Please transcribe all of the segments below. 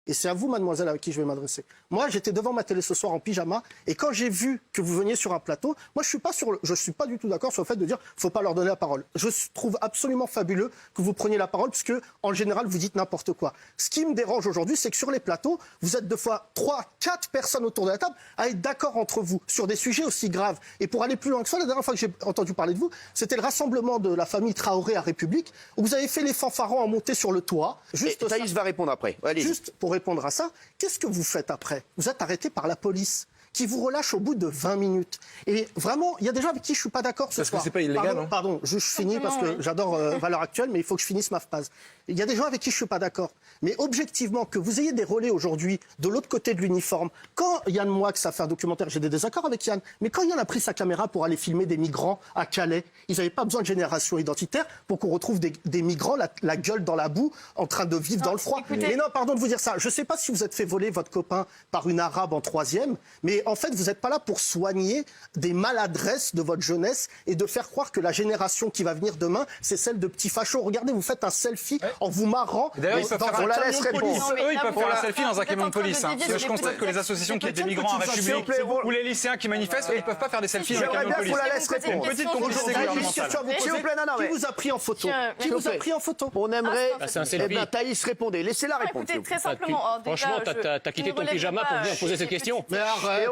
et c'est à vous, mademoiselle, à qui je vais m'adresser. Moi, j'étais devant ma télé ce soir en pyjama, et quand j'ai vu que vous veniez sur un plateau, moi, je suis pas du tout d'accord sur le fait de dire faut pas leur donner la parole. Je trouve absolument fabuleux que vous preniez la parole, puisque en général, vous dites n'importe quoi. Ce qui me dérange aujourd'hui, c'est que sur les plateaux, vous êtes deux fois 3, 4 personnes autour de la table à être d'accord entre vous sur des sujets aussi graves. Et pour aller plus loin que ça, la dernière fois que j'ai entendu parler de vous, c'était le rassemblement de la famille Traoré à République, où vous avez fait les fanfarons en monter sur le toit. Juste Thaïs va répondre après. Juste pour répondre à ça, qu'est-ce que vous faites après? Vous êtes arrêté par la police, qui vous relâche au bout de 20 minutes. Et vraiment, il y a des gens avec qui je ne suis pas d'accord ce soir. Parce que c'est pas illégal, non ? Pardon, je finis parce que j'adore Valeurs Actuelles, mais il faut que je finisse ma phrase. Il y a des gens avec qui je ne suis pas d'accord. Mais objectivement, que vous ayez des relais aujourd'hui de l'autre côté de l'uniforme, quand Yann Moix a fait un documentaire, j'ai des désaccords avec Yann, mais quand Yann a pris sa caméra pour aller filmer des migrants à Calais, ils n'avaient pas besoin de génération identitaire pour qu'on retrouve des migrants la gueule dans la boue, en train de vivre dans le froid. Écoutez... Mais non, pardon de vous dire ça. Je ne sais pas si vous êtes fait voler votre copain par une arabe en 3e, mais en fait, vous n'êtes pas là pour soigner des maladresses de votre jeunesse et de faire croire que la génération qui va venir demain, c'est celle de petits fachos. Regardez, vous faites un selfie en vous marrant. D'ailleurs, ils peuvent faire on la laisse répondre. Eux, ils peuvent faire un selfie dans un camion de police. Je constate que les associations qui aident des migrants à République ou les lycéens qui manifestent, ils ne peuvent pas faire des selfies dans un camion de police. J'aimerais bien qu'on la laisse répondre. Une petite complicité gouvernementale. S'il vous plaît, Qui vous a pris en photo? Qui vous a pris en photo? On aimerait... c'est un selfie. Thaïs, répondez. Laissez-la répondre. Écoutez, très simplement... Franchement, t'as quitté ton pyjama pour venir poser cette question. Mais arrête.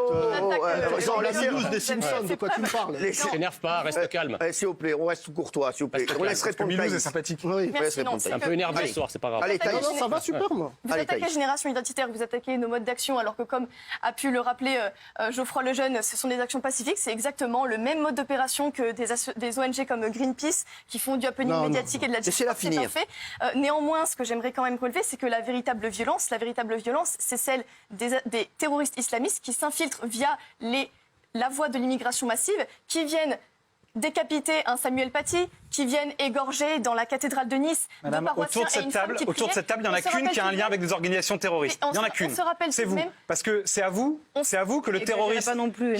La news des Simpsons, de quoi tu me parles? T'énerve pas, reste calme. S'il vous plaît, on reste courtois, s'il vous plaît. On laisse répondre Milou, c'est Thaïs. sympathique. Oui. Merci, non, C'est un peu énervé ce soir, c'est pas grave. Allez, Thaïs. Non, ça va super, moi. Vous attaquez la génération identitaire, vous attaquez nos modes d'action, alors que comme a pu le rappeler Geoffroy Lejeune, ce sont des actions pacifiques. C'est exactement le même mode d'opération que des ONG comme Greenpeace qui font du happening médiatique et de la Laissez-la c'est finir. un fait. Néanmoins, ce que j'aimerais quand même relever, c'est que la véritable violence, c'est celle des terroristes islamistes qui s'infiltrent via la voie de l'immigration massive, qui viennent décapiter un Samuel Paty, qui viennent égorger dans la cathédrale de Nice. Madame, autour de cette table, il n'y en a qu'une qui a un lien avec des organisations terroristes. Il n'y en a qu'une. C'est vous. Parce que c'est à vous que le terroriste le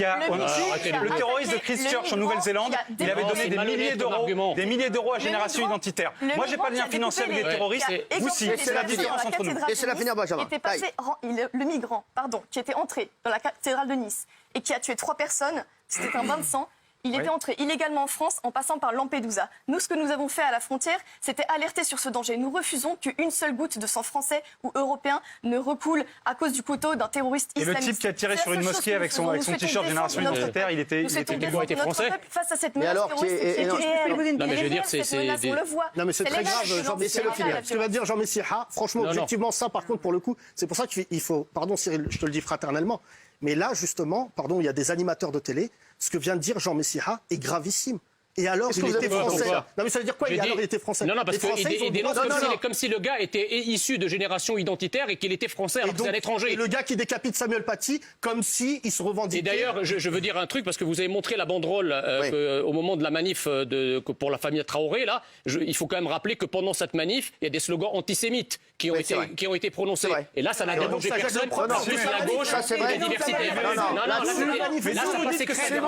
terroriste de Christchurch en Nouvelle-Zélande, il avait donné des milliers d'euros à Génération Identitaire. Moi, j'ai pas de lien financier avec des terroristes. Vous si. C'est la différence entre nous. Laissez-la finir, Benjamin. Le migrant, qui était entré dans la cathédrale de Nice et qui a tué 3 personnes, c'était un bain de sang. Il était entré illégalement en France en passant par Lampedusa. Nous, ce que nous avons fait à la frontière, c'était alerter sur ce danger. Nous refusons qu'une seule goutte de sang français ou européen ne recoule à cause du couteau d'un terroriste islamiste. Et le type qui a tiré sur une mosquée avec son t-shirt Génération Identitaire, il était français. Face à cette menace terroriste qui est réelle. Non, mais je veux dire, on le voit. Non, mais c'est très grave, laissez-le finir. Ce que va dire Jean Messia, franchement, objectivement, ça, par contre, pour le coup, c'est pour ça qu'il faut... Pardon, Cyril, je te le dis fraternellement, mais là, justement, pardon, il y a des animateurs de télé. Ce que vient de dire Jean Messia est gravissime. Et alors, il était français. Non, mais ça veut dire quoi? Alors, il était français. Non, parce qu'il dénonce comme si le gars était issu de Génération Identitaire et qu'il était français alors que c'est à l'étranger. Et le gars qui décapite Samuel Paty comme s'il se revendiquait. Et d'ailleurs, je veux dire un truc, parce que vous avez montré la banderole au moment de la manif pour la famille Traoré, là. Il faut quand même rappeler que pendant cette manif, il y a des slogans antisémites qui ont été prononcés. Et là, ça n'a dérangé personne. En plus, la gauche et la diversité. Non, là, ça passait crème.